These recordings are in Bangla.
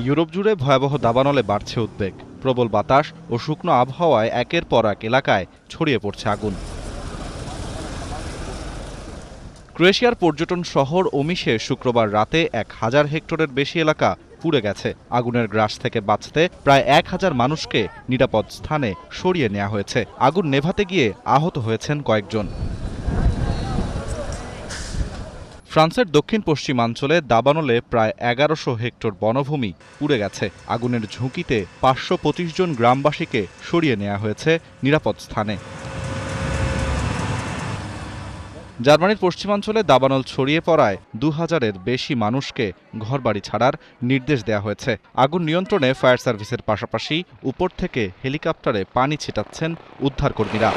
ইউরোপ জুড়ে ভয়াবহ দাবানলে বাড়ছে উদ্বেগ। প্রবল বাতাস ও শুকনো আবহাওয়ায় একের পর এক এলাকায় ছড়িয়ে পড়ছে আগুন। ক্রোয়েশিয়ার পর্যটন শহর ওমিশে শুক্রবার রাতে ১,০০০ হেক্টরের বেশি এলাকা পুড়ে গেছে। আগুনের গ্রাস থেকে বাঁচতে প্রায় ১,০০০ মানুষকে নিরাপদ স্থানে সরিয়ে নেওয়া হয়েছে। আগুন নেভাতে গিয়ে আহত হয়েছেন কয়েকজন। ফ্রান্সের দক্ষিণ পশ্চিমাঞ্চলে দাবানলে প্রায় ১১০০ হেক্টর বনভূমি পুড়ে গেছে। আগুনের ঝুঁকিতে ৫২৫ জন গ্রামবাসীকে সরিয়ে নেওয়া হয়েছে নিরাপদ স্থানে। জার্মানির পশ্চিমাঞ্চলে দাবানল ছড়িয়ে পড়ায় ২,০০০-এর বেশি মানুষকে ঘরবাড়ি ছাড়ার নির্দেশ দেওয়া হয়েছে। আগুন নিয়ন্ত্রণে ফায়ার সার্ভিসের পাশাপাশি উপর থেকে হেলিকপ্টারে পানি ছিটাচ্ছেন উদ্ধারকর্মীরা।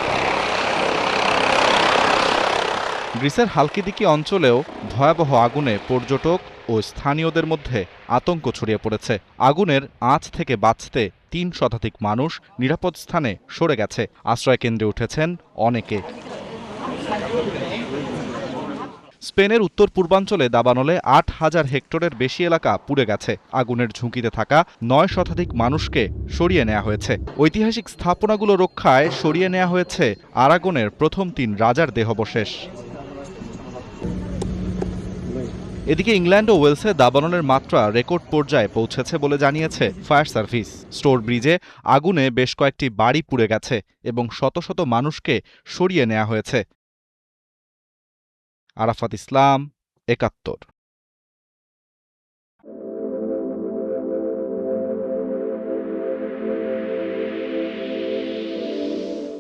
গ্রিসের হালকিদিকি অঞ্চলেও ভয়াবহ আগুনে পর্যটক ও স্থানীয়দের মধ্যে আতঙ্ক ছড়িয়ে পড়েছে। আগুনের আঁচ থেকে বাঁচতে ৩ শতাধিক মানুষ নিরাপদ স্থানে সরে গেছে। আশ্রয়কেন্দ্রে উঠেছেন অনেকে। স্পেনের উত্তর পূর্বাঞ্চলে দাবানলে ৮,০০০ হেক্টরের বেশি এলাকা পুড়ে গেছে। আগুনের ঝুঁকিতে থাকা ৯ শতাধিক মানুষকে সরিয়ে নেওয়া হয়েছে। ঐতিহাসিক স্থাপনাগুলো রক্ষায় সরিয়ে নেওয়া হয়েছে আরাগনের প্রথম ৩ রাজার দেহাবশেষ। এদিকে ইংল্যান্ড ও ওয়েলসে দাবানলের মাত্রা রেকর্ড পর্যায়ে পৌঁছেছে বলে জানিয়েছে ফায়ার সার্ভিস। স্টোর ব্রিজে আগুনে বেশ কয়েকটি বাড়ি পুড়ে গেছে এবং শত শত মানুষকে সরিয়ে নেওয়া হয়েছে। আরাফাত ইসলাম, ৭১।